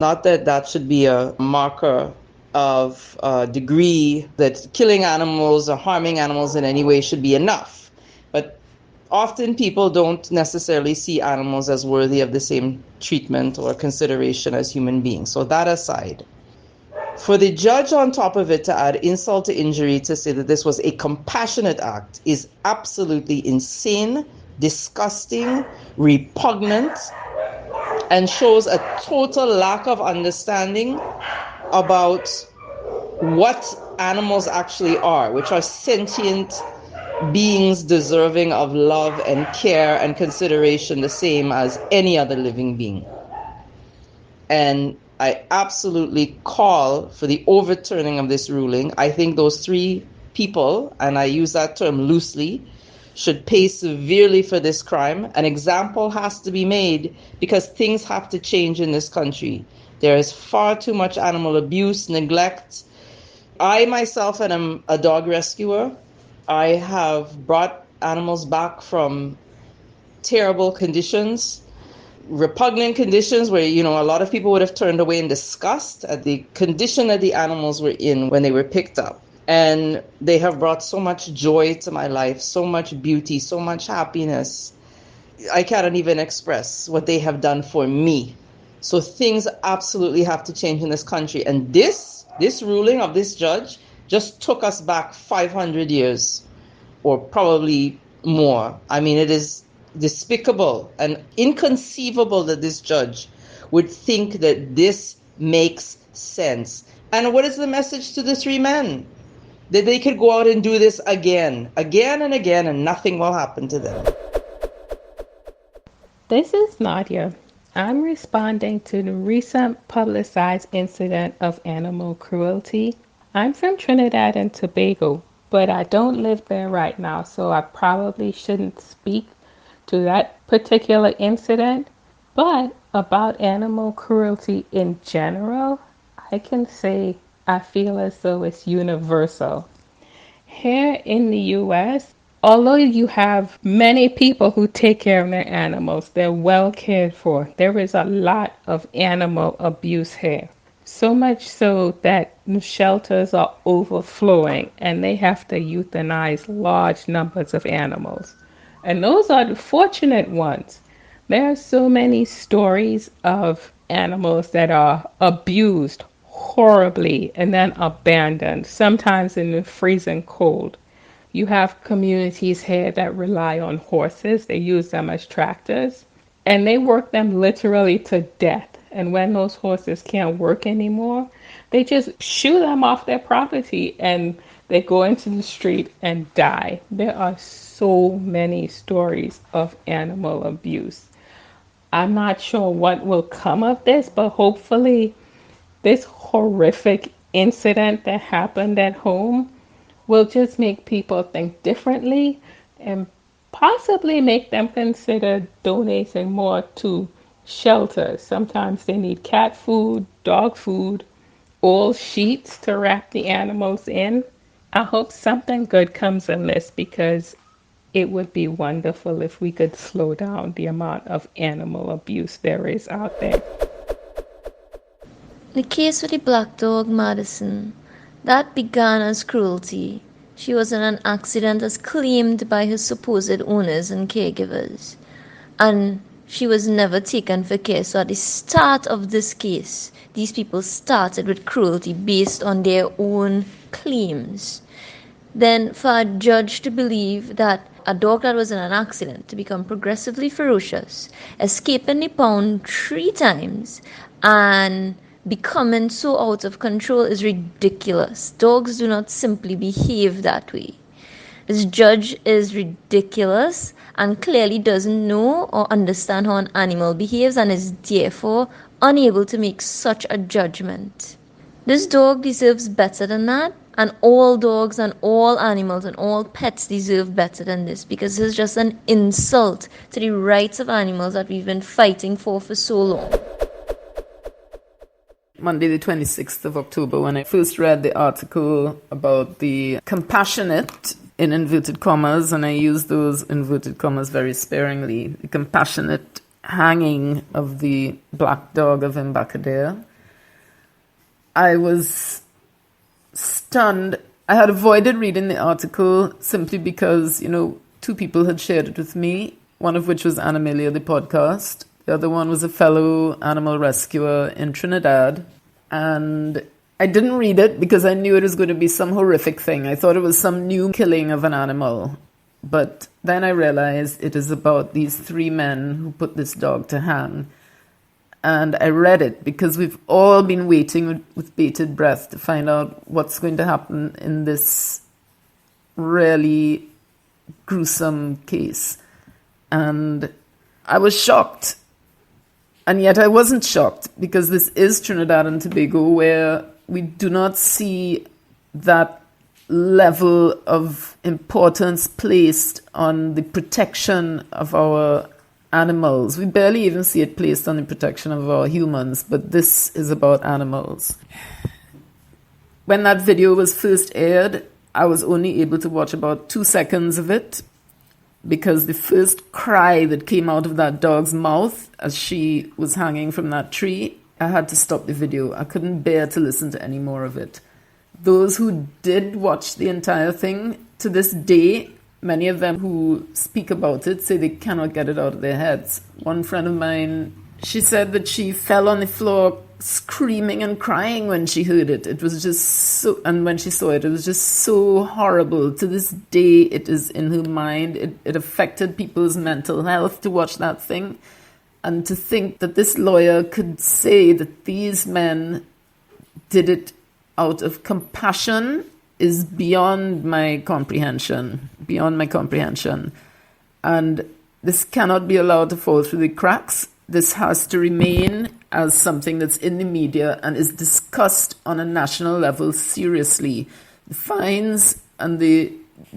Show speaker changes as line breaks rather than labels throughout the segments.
Not that that should be a marker of degree that killing animals or harming animals in any way should be enough. But often people don't necessarily see animals as worthy of the same treatment or consideration as human beings. So that aside, for the judge on top of it to add insult to injury to say that this was a compassionate act is absolutely insane, disgusting, repugnant, and shows a total lack of understanding about what animals actually are, which are sentient beings deserving of love and care and consideration the same as any other living being. And I absolutely call for the overturning of this ruling. I think those three people, and I use that term loosely, should pay severely for this crime. An example has to be made because things have to change in this country. There is far too much animal abuse, neglect. I myself am a dog rescuer. I have brought animals back from terrible conditions, repugnant conditions where, a lot of people would have turned away in disgust at the condition that the animals were in when they were picked up. And they have brought so much joy to my life, so much beauty, so much happiness. I cannot even express what they have done for me. So things absolutely have to change in this country. And this ruling of this judge just took us back 500 years or probably more. I mean, it is despicable and inconceivable that this judge would think that this makes sense. And what is the message to the three men? That they could go out and do this again and again, and nothing will happen to them.
This is Nadia. I'm responding to the recent publicized incident of animal cruelty. I'm from Trinidad and Tobago, but I don't live there right now, so I probably shouldn't speak to that particular incident. But about animal cruelty in general, I can say I feel as though it's universal. Here in the US, although you have many people who take care of their animals, they're well cared for, there is a lot of animal abuse here. So much so that shelters are overflowing and they have to euthanize large numbers of animals. And those are the fortunate ones. There are so many stories of animals that are abused horribly and then abandoned, sometimes in the freezing cold. You have communities here that rely on horses. They use them as tractors, and they work them literally to death. And when those horses can't work anymore, they just shoo them off their property and they go into the street and die. There are so many stories of animal abuse. I'm not sure what will come of this, but hopefully this horrific incident that happened at home will just make people think differently and possibly make them consider donating more to shelters. Sometimes they need cat food, dog food, old sheets to wrap the animals in. I hope something good comes in this because it would be wonderful if we could slow down the amount of animal abuse there is out there.
The case with the black dog Madison, that began as cruelty. She was in an accident as claimed by her supposed owners and caregivers, and she was never taken for care. So at the start of this case, these people started with cruelty based on their own claims. Then for a judge to believe that a dog that was in an accident to become progressively ferocious, escaping the pound 3 times, and becoming so out of control is ridiculous. Dogs do not simply behave that way. This judge is ridiculous and clearly doesn't know or understand how an animal behaves and is therefore unable to make such a judgment. This dog deserves better than that, and all dogs and all animals and all pets deserve better than this, because this is just an insult to the rights of animals that we've been fighting for so long.
Monday the 26th of October, when I first read the article about the compassionate, in inverted commas, and I use those inverted commas very sparingly, the compassionate hanging of the black dog of Embacadere, I was stunned. I had avoided reading the article simply because, two people had shared it with me, one of which was Animalia the Podcast. The other one was a fellow animal rescuer in Trinidad. And I didn't read it because I knew it was going to be some horrific thing. I thought it was some new killing of an animal. But then I realized it is about these 3 men who put this dog to hang. And I read it because we've all been waiting with bated breath to find out what's going to happen in this really gruesome case. And I was shocked. And yet I wasn't shocked because this is Trinidad and Tobago, where we do not see that level of importance placed on the protection of our animals. We barely even see it placed on the protection of our humans, but this is about animals. When that video was first aired, I was only able to watch about 2 seconds of it because the first cry that came out of that dog's mouth as she was hanging from that tree, I had to stop the video. I couldn't bear to listen to any more of it. Those who did watch the entire thing, to this day, many of them who speak about it say they cannot get it out of their heads. One friend of mine, she said that she fell on the floor screaming and crying when she heard it. It was just so, and when she saw it, it was just so horrible. To this day, it is in her mind. It affected people's mental health to watch that thing. And to think that this lawyer could say that these men did it out of compassion is beyond my comprehension. And this cannot be allowed to fall through the cracks. This has to remain as something that's in the media and is discussed on a national level seriously. The fines and the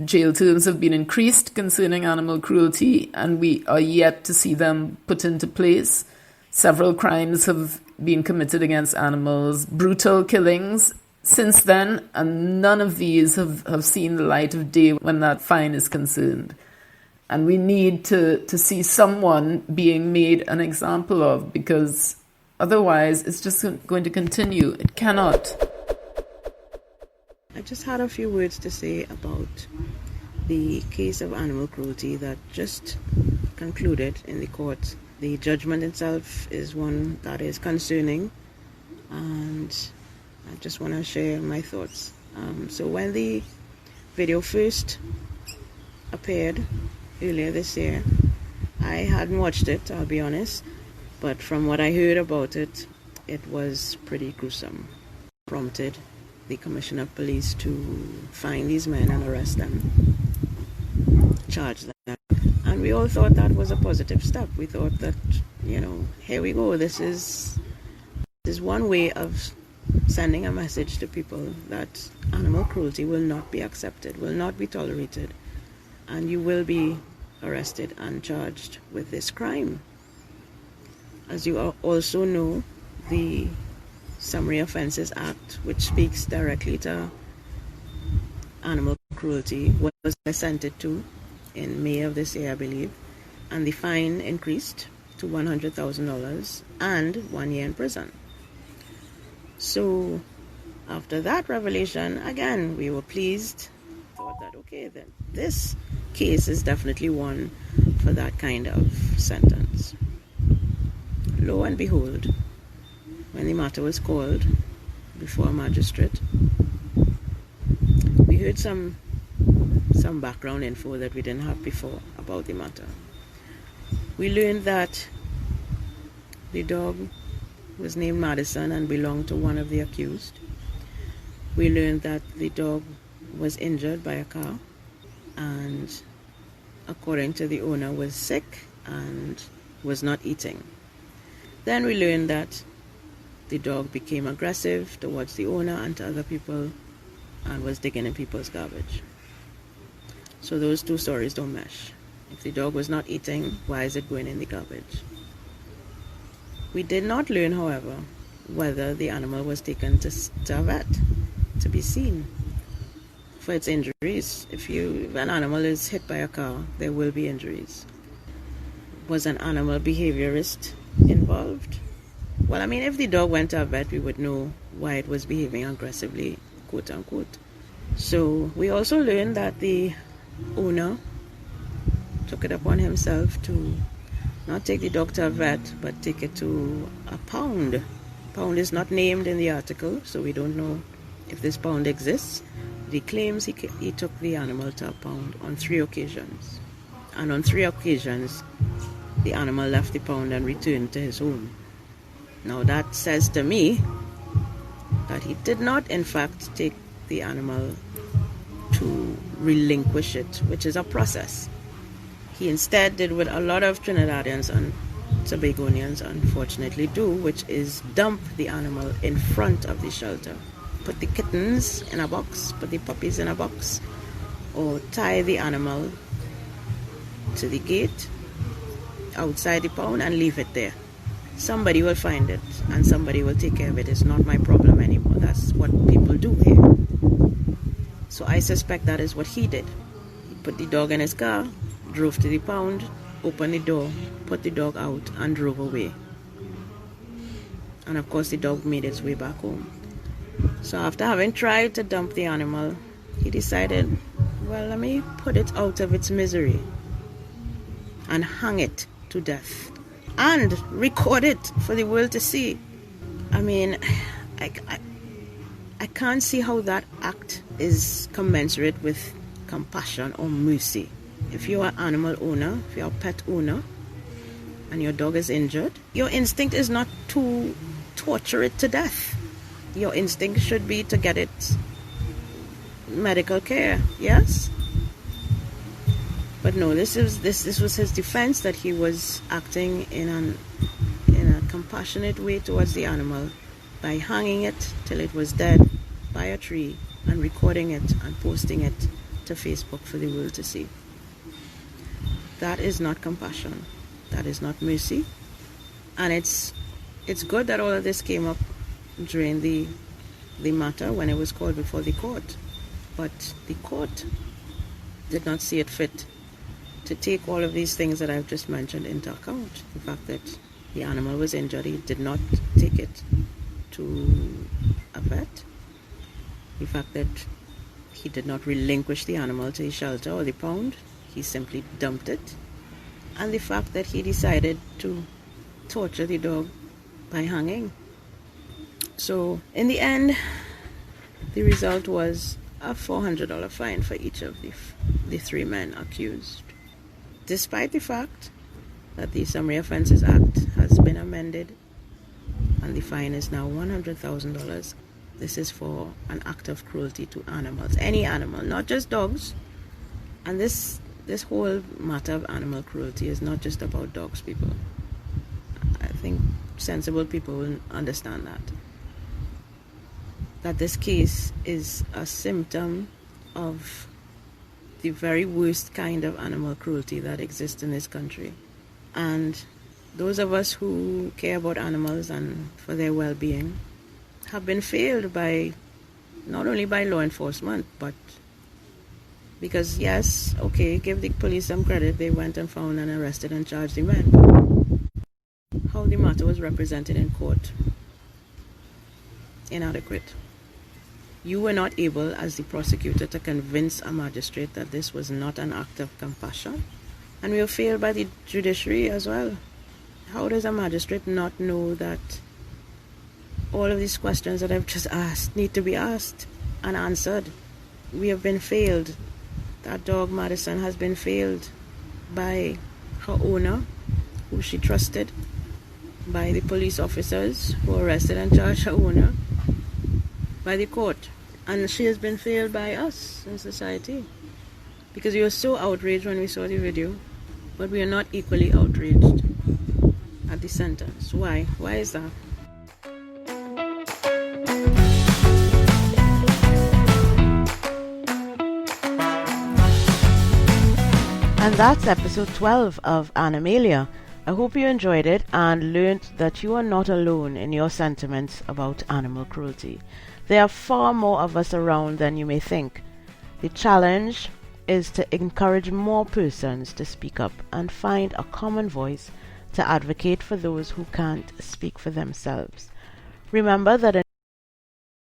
jail terms have been increased concerning animal cruelty, and we are yet to see them put into place. Several crimes have been committed against animals, brutal killings since then, and none of these have seen the light of day when that fine is concerned. And we need to see someone being made an example of, because otherwise it's just going to continue. It cannot.
I just had a few words to say about the case of animal cruelty that just concluded in the court. The judgment itself is one that is concerning, and I just want to share my thoughts. So when the video first appeared earlier this year, I hadn't watched it, I'll be honest, but from what I heard about it, it was pretty gruesome. Prompted the Commissioner of Police to find these men and arrest them, charge them. And we all thought that was a positive step. We thought that, here we go. This is one way of sending a message to people that animal cruelty will not be accepted, will not be tolerated, and you will be arrested and charged with this crime. As you also know, the Summary Offences Act, which speaks directly to animal cruelty, was assented to in May of this year, I believe, and the fine increased to $100,000 and 1 year in prison. So after that revelation, again, we were pleased, thought that, okay, then this case is definitely one for that kind of sentence. Lo and behold, when the matter was called before a magistrate, we heard some background info that we didn't have before about the matter. We learned that the dog was named Madison and belonged to one of the accused. We learned that the dog was injured by a car and, according to the owner, was sick and was not eating. Then we learned that the dog became aggressive towards the owner and to other people and was digging in people's garbage. So those two stories don't mesh. If the dog was not eating, why is it going in the garbage? We did not learn, however, whether the animal was taken to a vet to be seen for its injuries. If an animal is hit by a car, there will be injuries. Was an animal behaviorist involved? Well, I mean, if the dog went to a vet, we would know why it was behaving aggressively, quote unquote. So we also learned that the owner took it upon himself to not take the dog to a vet, but take it to a pound. Pound is not named in the article, so we don't know if this pound exists. He claims he took the animal to a pound on 3 occasions. And on 3 occasions, the animal left the pound and returned to his home. Now that says to me that he did not in fact take the animal to relinquish it, which is a process. He instead did what a lot of Trinidadians and Tobagonians unfortunately do, which is dump the animal in front of the shelter. Put the kittens in a box, put the puppies in a box, or tie the animal to the gate outside the pound and leave it there. Somebody will find it and somebody will take care of it. It's not my problem anymore. That's what people do here. So I suspect that is what he did. He put the dog in his car, drove to the pound, opened the door, put the dog out and drove away. And of course the dog made its way back home. So after having tried to dump the animal, he decided, well, let me put it out of its misery and hang it to death and record it for the world to see. I mean, I can't see how that act is commensurate with compassion or mercy. If you're an animal owner, if you're a pet owner, and your dog is injured, your instinct is not to torture it to death. Your instinct should be to get it medical care, yes? But no, this was his defense, that he was acting in a compassionate way towards the animal by hanging it till it was dead by a tree and recording it and posting it to Facebook for the world to see. That is not compassion. That is not mercy. And it's good that all of this came up during the matter when it was called before the court. But the court did not see it fit to take all of these things that I've just mentioned into account. The fact that the animal was injured, he did not take it to a vet. The fact that he did not relinquish the animal to the shelter or the pound, he simply dumped it. And the fact that he decided to torture the dog by hanging. So in the end, the result was a $400 fine for each of the 3 men accused. Despite the fact that the Summary Offences Act has been amended and the fine is now $100,000. This is for an act of cruelty to animals, any animal, not just dogs. And this whole matter of animal cruelty is not just about dogs, people. I think sensible people will understand that this case is a symptom of the very worst kind of animal cruelty that exists in this country. And those of us who care about animals and for their well-being have been failed by, not only by law enforcement, but because, yes, okay, give the police some credit, they went and found and arrested and charged the men. But how the matter was represented in court, inadequate. You were not able, as the prosecutor, to convince a magistrate that this was not an act of compassion. And we were failed by the judiciary as well. How does a magistrate not know that all of these questions that I've just asked need to be asked and answered? We have been failed. That dog, Madison, has been failed by her owner, who she trusted, by the police officers who arrested and charged her owner, by the court, and she has been failed by us in society, because we were so outraged when we saw the video, but we are not equally outraged at the sentence. Why is that?
And that's episode 12 of Animalia. I hope you enjoyed it and learned that you are not alone in your sentiments about animal cruelty. There are far more of us around than you may think. The challenge is to encourage more persons to speak up and find a common voice to advocate for those who can't speak for themselves. Remember that